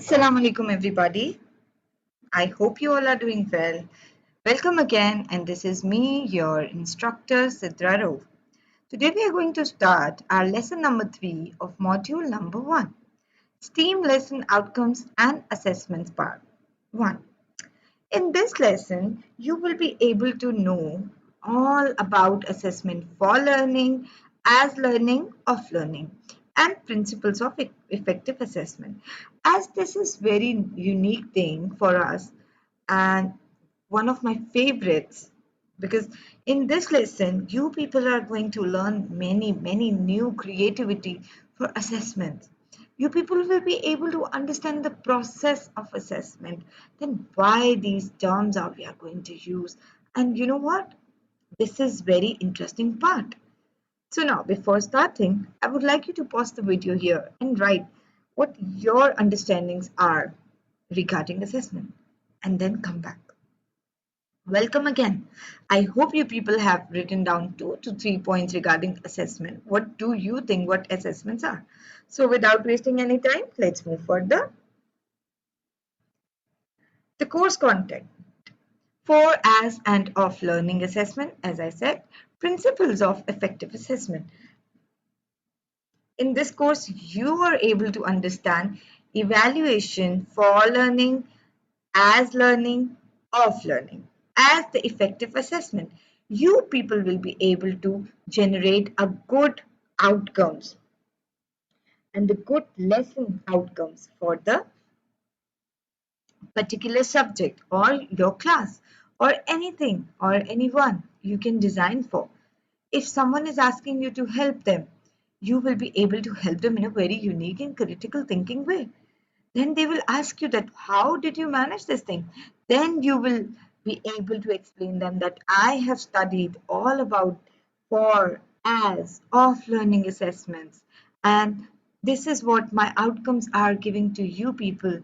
Assalamu alaikum, everybody. I hope you all are doing well. Welcome again, and this is me, your instructor, Sidra Rao. Today, we are going to start our lesson number 3 of module number 1, STEAM Lesson Outcomes and Assessments Part 1. In this lesson, you will be able to know all about assessment for learning, as learning, of learning, and principles of effective assessment. As this is very unique thing for us and one of my favorites, because in this lesson you people are going to learn many new creativity for assessments. You people will be able to understand the process of assessment, then why these terms are we are going to use. And you know what, this is very interesting part. So now, before starting, I would like you to pause the video here and write what your understandings are regarding assessment, and then come back. Welcome again. I hope you people have written down 2 to 3 points regarding assessment. What do you think what assessments are? So without wasting any time, let's move further. The course content for, as, and of learning assessment, as I said, principles of effective assessment. In this course, you are able to understand evaluation for learning, as learning, of learning, as the effective assessment. You people will be able to generate a good outcomes and the good lesson outcomes for the particular subject or your class or anything or anyone you can design for. If someone is asking you to help them, you will be able to help them in a very unique and critical thinking way. Then they will ask you that how did you manage this thing. Then you will be able to explain them that I have studied all about for, as, of learning assessments, and this is what my outcomes are giving to you people,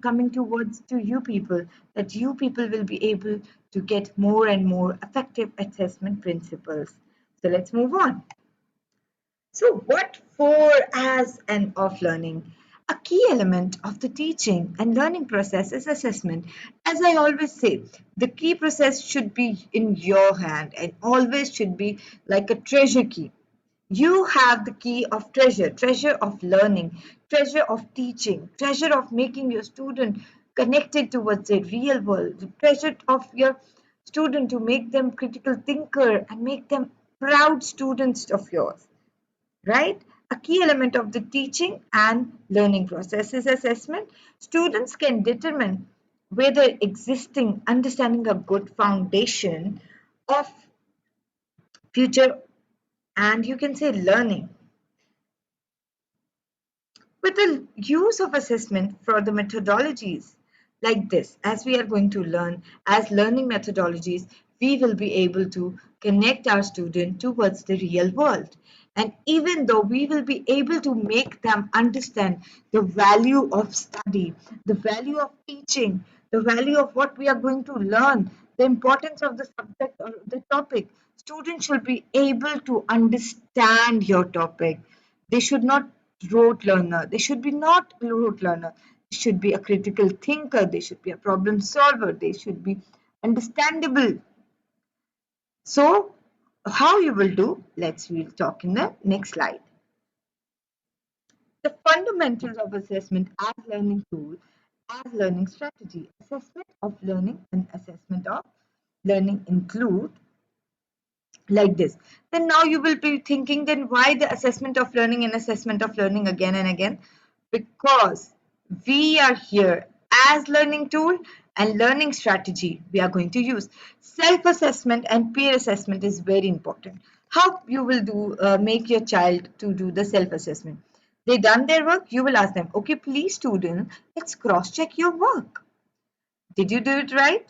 coming towards to you people, that you people will be able to get more and more effective assessment principles. So let's move on. So, what for, as, and of learning? A key element of the teaching and learning process is assessment. As I always say, the key process should be in your hand and always should be like a treasure key. You have the key of treasure, treasure of learning, treasure of teaching, treasure of making your student connected towards the real world, the treasure of your student to make them critical thinker and make them proud students of yours, right? A key element of the teaching and learning process is assessment. Students can determine whether existing understanding a good foundation of future, and you can say learning. With the use of assessment for the methodologies like this, as we are going to learn as learning methodologies, we will be able to connect our student towards the real world. And even though we will be able to make them understand the value of study, the value of teaching, the value of what we are going to learn, the importance of the subject or the topic, students should be able to understand your topic. They should not rote learner. They should be not rote learner. They should be a critical thinker. They should be a problem solver. They should be understandable. So, how you will do? We'll talk in the next slide. The fundamentals of assessment as learning tool, as learning strategy. Assessment of learning and assessment of learning include like this. Then now you will be thinking, then why the assessment of learning and assessment of learning again and again? Because we are here as learning tool and learning strategy we are going to use. Self-assessment and peer assessment is very important. How you will do make your child to do the self-assessment. They done their work, you will ask them, okay, please student, let's cross-check your work. Did you do it right?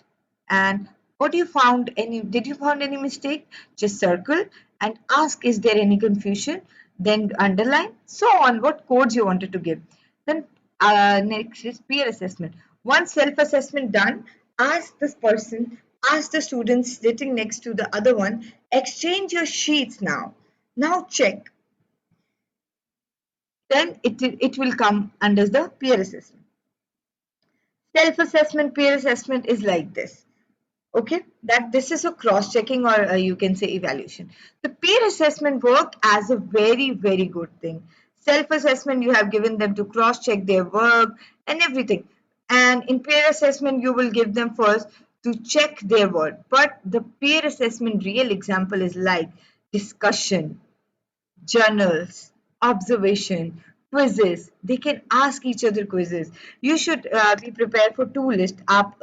And what you found any did you found any mistake? Just circle and ask, is there any confusion? Then underline, so on, what codes you wanted to give. Then next is peer assessment. Once self-assessment done, ask this person, ask the students sitting next to the other one, exchange your sheets now. Now check. Then it will come under the peer assessment. Self-assessment, peer assessment is like this. Okay, that this is a cross checking, or you can say evaluation. The peer assessment work as a very very good thing. Self assessment, you have given them to cross check their work and everything, and in peer assessment you will give them first to check their work. But the peer assessment real example is like discussion, journals, observation, quizzes. They can ask each other quizzes. You should be prepared for two list. आप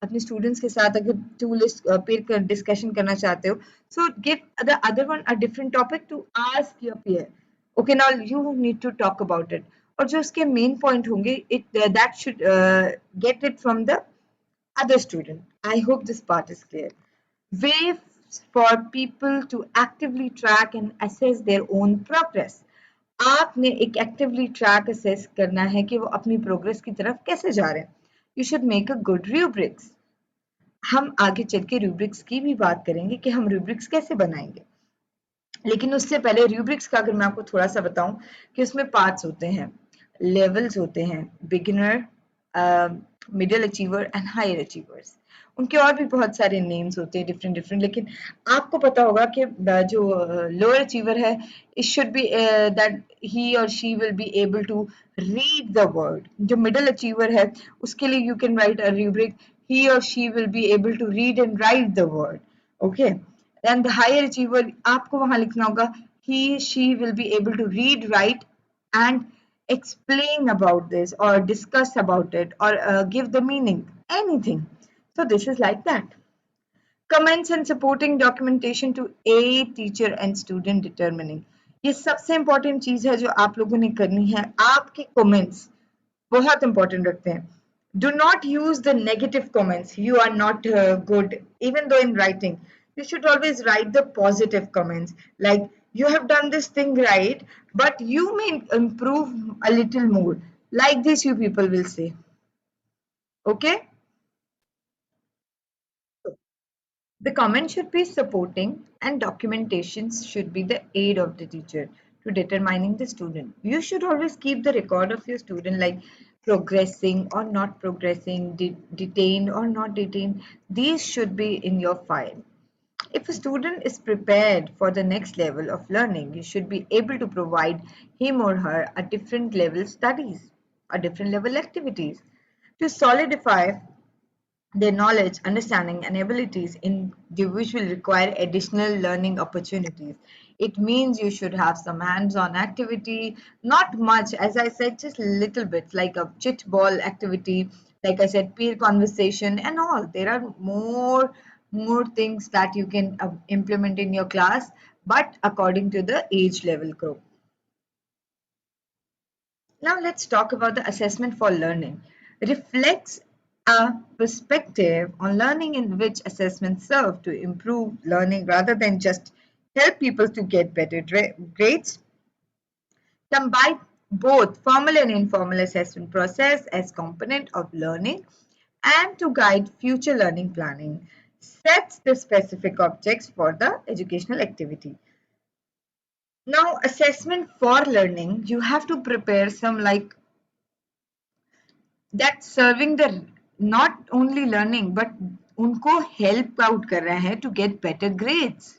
अपने students के साथ अगर two list peer discussion करना चाहते हो, so give the other one a different topic to ask your peer. Okay, now you need to talk about it. और जो उसके main point होंगे, it that should get it from the other student. I hope this part is clear. Ways for people to actively track and assess their own progress. आपने एक actively track assess करना है कि वो अपनी progress की तरफ कैसे जा रहे हैं. You should make a good rubrics. हम आगे चल के रूब्रिक्स की भी बात करेंगे कि हम रूब्रिक्स कैसे बनाएंगे, लेकिन उससे पहले रूब्रिक्स का अगर मैं आपको थोड़ा सा बताऊं कि उसमें पार्ट्स होते हैं, लेवल्स होते हैं, beginner, middle achiever and higher achievers. उनके और भी बहुत सारे नेम्स होते हैं डिफरेंट डिफरेंट, लेकिन आपको पता होगा कि जो लोअर अचीवर है, it should be that he और she will be able to read the word. जो मिडिल अचीवर है उसके लिए you can write a rubric, he और she will be able to read and write the word. Okay, and the higher achiever, आपको वहां लिखना होगा he she will be able to read, write and explain about this or discuss about it or give the meaning, anything. So this is like that. Comments and supporting documentation to aid teacher and student determining. ये सबसे important चीज है जो आप लोगों ने करनी है. आपके comments बहुत important रखते हैं. Do not use the negative comments. You are not good. Even though in writing, you should always write the positive comments. Like, you have done this thing right, but you may improve a little more. Like this, you people will say. Okay? The comment should be supporting and documentations should be the aid of the teacher to determining the student. You should always keep the record of your student, like progressing or not progressing, detained or not detained. These should be in your file. If a student is prepared for the next level of learning, you should be able to provide him or her a different level studies, a different level activities to solidify their knowledge, understanding, and abilities individual require additional learning opportunities. It means you should have some hands-on activity, not much, as I said, just little bits like a chit ball activity, like I said, peer conversation and all. There are more things that you can implement in your class, but according to the age level group. Now let's talk about the assessment for learning. Reflects a perspective on learning in which assessments serve to improve learning rather than just help people to get better grades. Combine both formal and informal assessment process as component of learning and to guide future learning planning. Sets the specific objects for the educational activity. Now, assessment for learning, you have to prepare some like that serving the not only learning but उनको help out कर रहा है to get better grades.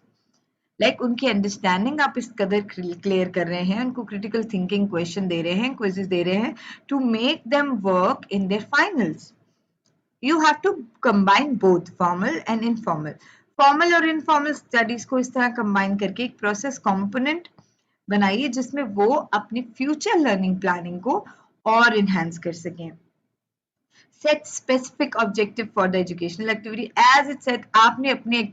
Like उनकी understanding आप इस कदर clear कर रहे हैं, उनको क्रिटिकल थिंकिंग क्वेश्चन दे रहे हैं, क्विजेस दे रहे हैं to make them work in their finals. You have to combine both formal and informal. Formal और informal studies को इस तरह combine करके एक process component बनाइए जिसमें वो अपनी future learning planning को और enhance कर सकें. Set specific objective for the educational activity. As it said, आपने अपने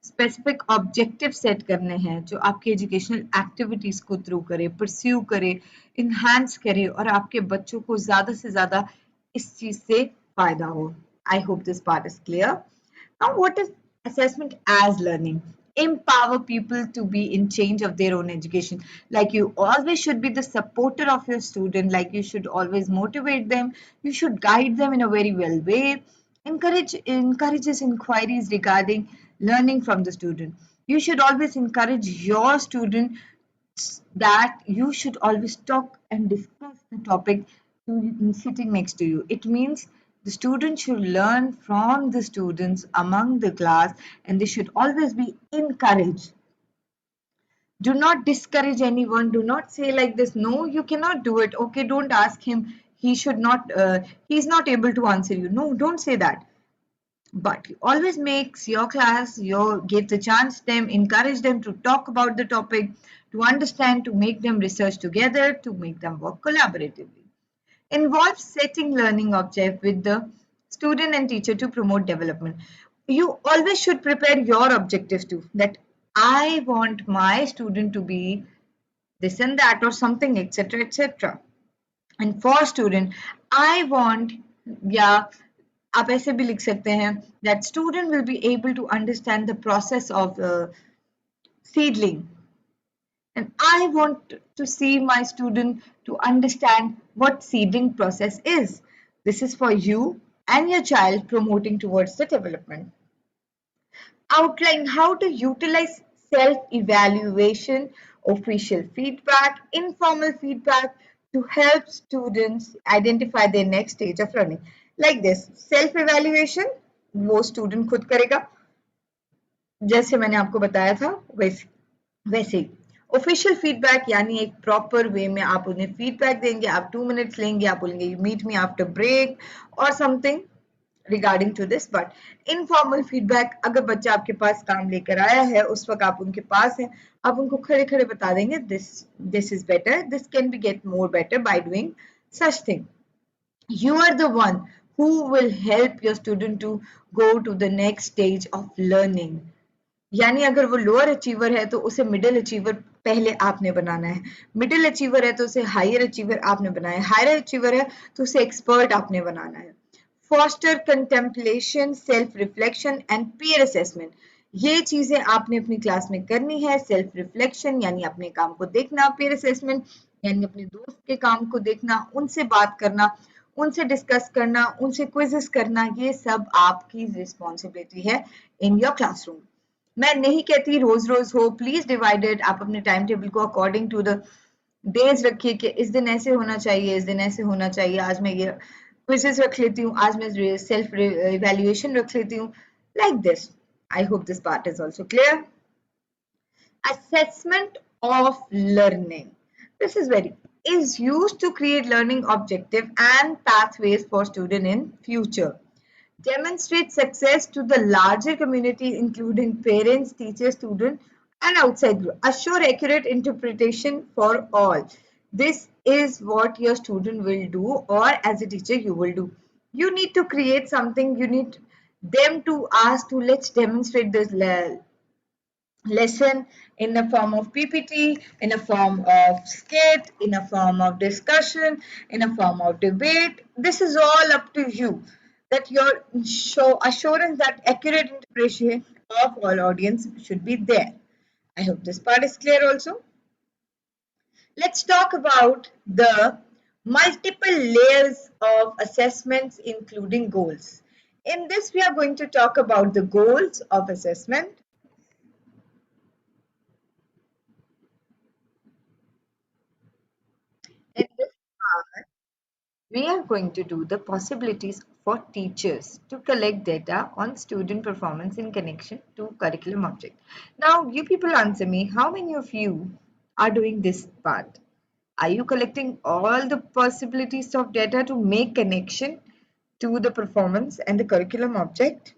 स्पेसिफिक ऑब्जेक्टिव सेट करने हैं जो आपके एजुकेशनल एक्टिविटीज को थ्रू करे, परस्यू करे, इन्हांस करे और आपके बच्चों को ज्यादा से ज्यादा इस चीज से फायदा हो. I hope this part is clear. Now what is assessment as learning? Empower people to be in change of their own education. Like, you always should be the supporter of your student, like you should always motivate them, you should guide them in a very well way. Encourages inquiries regarding learning from the student. You should always encourage your student that you should always talk and discuss the topic to sitting next to you. It means The students should learn from the students among the class, and they should always be encouraged. Do not discourage anyone. Do not say like this, no, you cannot do it. Okay, don't ask him. He should not, he's not able to answer you. No, don't say that. But you always makes your class, you give the chance them, encourage them to talk about the topic, to understand, to make them research together, to make them work collaboratively. Involve setting learning object with the student and teacher to promote development. You always should prepare your objectives too. That I want my student to be this and that or something, etc., etc. And for student, I want, या आप ऐसे भी लिख सकते हैं that student will be able to understand the process of seedling, and I want to see my student to understand what seeding process is. This is for you and your child promoting towards the development. Outline how to utilize self-evaluation, official feedback, informal feedback to help students identify their next stage of learning. Like this, self-evaluation वो student खुद करेगा, जैसे मैंने आपको बताया था वैसे वैसे ही ऑफिशियल फीडबैक यानी एक प्रॉपर वे में आप उन्हें फीडबैक देंगे, आप 2 मिनट्स लेंगे, आप बोलेंगे you meet me after break और something regarding to this. But informal feedback, अगर बच्चा आपके पास काम लेकर आया है उस वक्त आप उनके पास हैं, आप उनको खड़े खड़े बता देंगे this this is better, this can be get more better by doing such thing. You are the one who will help your student to go to the next stage of learning. यानी अगर वो lower achiever है तो उसे middle achiever पहले आपने बनाना है, middle achiever है तो उसे हायर अचीवर आपने बनाना है, हायर अचीवर है तो उसे एक्सपर्ट आपने बनाना है. Foster contemplation, self reflection and peer assessment. ये चीजें आपने अपनी क्लास में करनी है. सेल्फ रिफ्लेक्शन यानी अपने काम को देखना, पीयर असेसमेंट यानी अपने दोस्त के काम को देखना, उनसे बात करना, उनसे डिस्कस करना, उनसे क्विजेस करना, ये सब आपकी रिस्पॉन्सिबिलिटी है इन योर क्लासरूम. मैं नहीं कहती रोज रोज हो, प्लीज डिवाइडेड. आप अपने टाइम टेबल को अकॉर्डिंग टू द डेज रखिए कि इस दिन ऐसे होना चाहिए, इस दिन ऐसे होना चाहिए, आज मैं ये क्विजेस रख लेती हूँ, आज मैं सेल्फ इवेल्युएशन रख लेती हूँ. Like this. I hope this part is also clear. Assessment of learning. This is very is used to create learning objective and pathways for student in future. Demonstrate success to the larger community including parents, teachers, students and outside group. Assure accurate interpretation for all. This is what your student will do or as a teacher you will do. You need to create something, you need them to ask to let's demonstrate this lesson in the form of PPT, in a form of skit, in a form of discussion, in a form of debate. This is all up to you. That your show assurance that accurate interpretation of all audience should be there. I hope this part is clear also. Let's talk about the multiple layers of assessments including goals. In this we are going to talk about the goals of assessment. In this part, we are going to do the possibilities for teachers to collect data on student performance in connection to curriculum object. Now, you people answer me, how many of you are doing this part? Are you collecting all the possibilities of data to make connection to the performance and the curriculum object?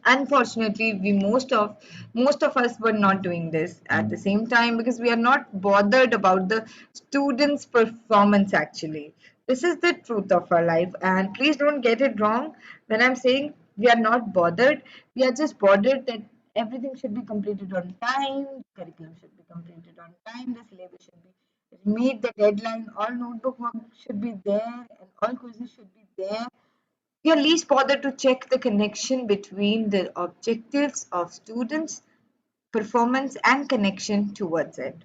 Unfortunately, we most of us were not doing this at the same time because we are not bothered about the students performance. Actually, this is the truth of our life, and please don't get it wrong when I'm saying we are not bothered. We are just bothered that everything should be completed on time, curriculum should be completed on time, the syllabus should be meet the deadline, all notebook work should be there and all quizzes should be there. We are least bothered to check the connection between the objectives of students' performance and connection towards it.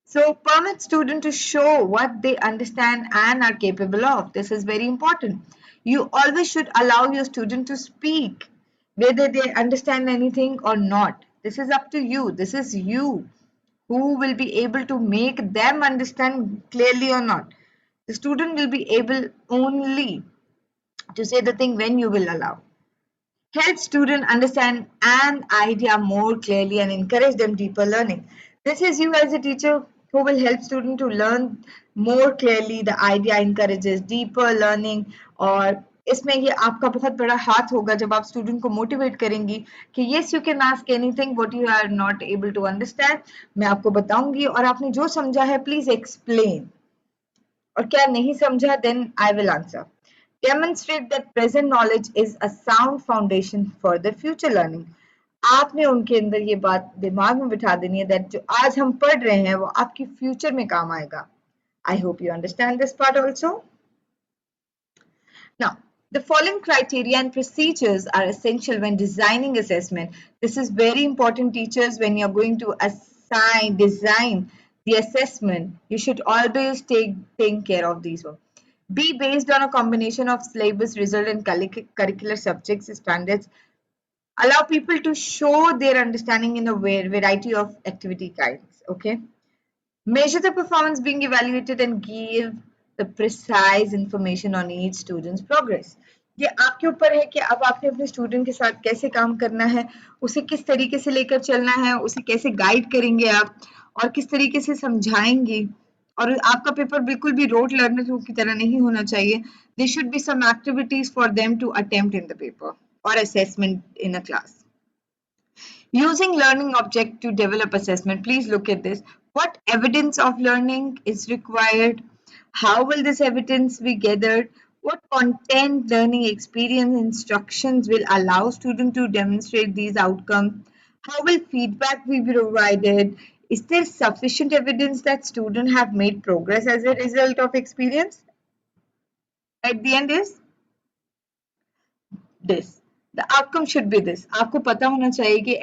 So permit student to show what they understand and are capable of. This is very important. You always should allow your student to speak, whether they understand anything or not. This is up to you. This is you who will be able to make them understand clearly or not. The student will be able only to say the thing when you will allow. Help students understand an idea more clearly and encourage them deeper learning. This is you as a teacher who will help students to learn more clearly. The idea encourages deeper learning और इसमें ये आपका बहुत बड़ा हाथ होगा जब आप स्टूडेंट को मोटिवेट करेंगी कि yes you can ask anything what you are not able to understand मैं आपको बताऊंगी और आपने जो समझा है प्लीज एक्सप्लेन और क्या नहीं समझा then I will answer. Demonstrate that present knowledge is a sound foundation for the future learning. आपने उनके अंदर ये बात दिमाग में बिठा देनी है that जो आज हम पढ़ रहे हैं वो आपकी फ्यूचर में काम आएगा. I hope you understand this part also. Now, the following criteria and procedures are essential when designing assessment. This is very important, teachers, when you're going to design the assessment. You should always take care of these ones. Be based on a combination of syllabus, result, and curricular subjects standards. Allow people to show their understanding in a variety of activity kinds. Okay. Measure the performance being evaluated and give the precise information on each student's progress. ये आपके ऊपर है कि अब आपने अपने student के साथ कैसे काम करना है, उसे किस तरीके से लेकर चलना है, उसे कैसे गाइड करेंगे आप और किस तरीके से समझाएंगे. और आपका पेपर बिल्कुल भी रोट लर्नर की तरह नहीं होना चाहिए. There should be some activities for them to attempt in the paper or assessment in a class. Using learning object to develop assessment. Please look at this. What evidence of learning is required? How will this evidence be gathered? What content, learning experience, instructions will allow students to demonstrate these outcomes? How will feedback be provided? Is there sufficient evidence that students have made progress as a result of experience? At the end is this. The outcome should be this. आपको पता होना चाहिए कि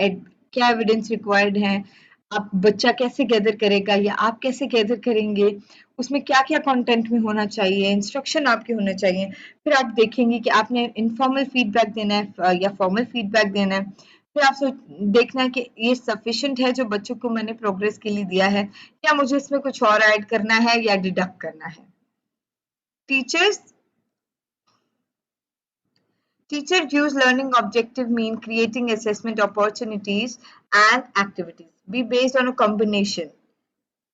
क्या evidence required है, आप बच्चा कैसे गैदर करेगा या आप कैसे गैदर करेंगे, उसमें क्या क्या कंटेंट में होना चाहिए, इंस्ट्रक्शन आपके होने चाहिए. फिर आप देखेंगे कि आपने इनफॉर्मल फीडबैक देना है या फॉर्मल फीडबैक देना है. फिर आप देखना है कि ये सफिशिएंट है जो बच्चों को मैंने प्रोग्रेस के लिए दिया है या मुझे इसमें कुछ और ऐड करना है या डिडक्ट करना है. Teachers Teacher use learning objective mean creating assessment opportunities and activities. Be based on a combination,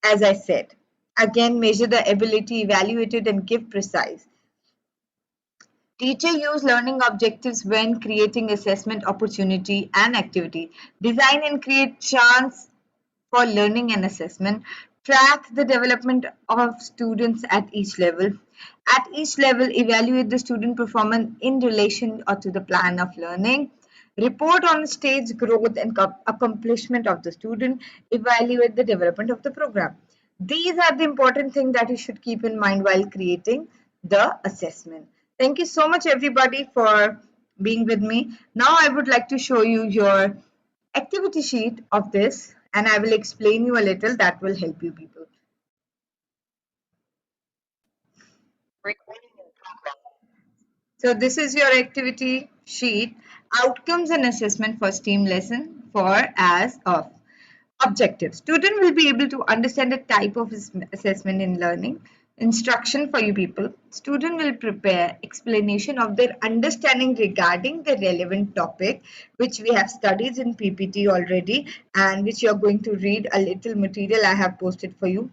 as I said. Again, measure the ability, evaluate it, and give precise. Teacher use learning objectives when creating assessment opportunity and activity. Design and create chance for learning and assessment. Track the development of students at each level. At each level, evaluate the student performance in relation or to the plan of learning. Report on stage growth and accomplishment of the student. Evaluate the development of the program. These are the important things that you should keep in mind while creating the assessment. Thank you so much, everybody, for being with me. Now, I would like to show you your activity sheet of this and I will explain you a little that will help you people. So this is your activity sheet, outcomes and assessment for STEAM lesson for as of objectives. Student will be able to understand the type of assessment in learning. Instruction for you people. Student will prepare explanation of their understanding regarding the relevant topic which we have studied in PPT already and which you are going to read a little material I have posted for you.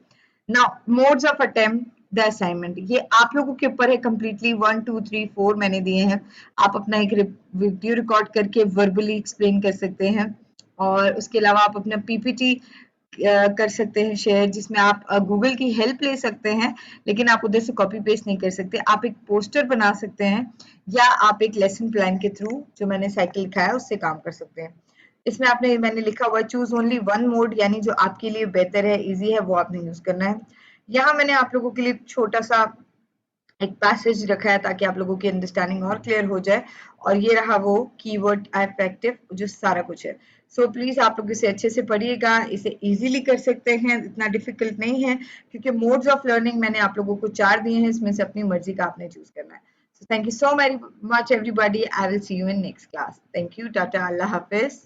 Now, modes of attempt the assignment. ये आप लोगों के ऊपर है completely 1, 2, 3, 4 मैंने दिए हैं. आप अपना एक वीडियो रिकॉर्ड करके verbally explain कर सकते हैं और उसके अलावा आप अपना PPT कर सकते हैं शेयर जिसमें आप गूगल की हेल्प ले सकते हैं लेकिन आप उधर से कॉपी पेस्ट नहीं कर सकते. आप एक पोस्टर बना सकते हैं या आप एक लेसन प्लान के थ्रू जो मैंने साइकिल लिखा है उससे काम कर सकते हैं. इसमें मैंने लिखा हुआ चूज ओनली वन मोड यानी जो आपके लिए बेहतर है इजी है वो आपने यूज करना है. यहाँ मैंने आप लोगों के लिए छोटा सा एक पैसेज रखा है ताकि आप लोगों की अंडरस्टैंडिंग और क्लियर हो जाए और ये रहा वो कीवर्ड इफेक्टिव जो सारा कुछ है. सो प्लीज आप लोग इसे अच्छे से पढ़िएगा, इसे इजीली कर सकते हैं, इतना डिफिकल्ट नहीं है क्योंकि मोड्स ऑफ लर्निंग मैंने आप लोगों को 4 दिए हैं, इसमें से अपनी मर्जी का आपने चूज करना है. So thank you so very much everybody. I will see you in next class. Thank you. Tata. Allah Hafiz.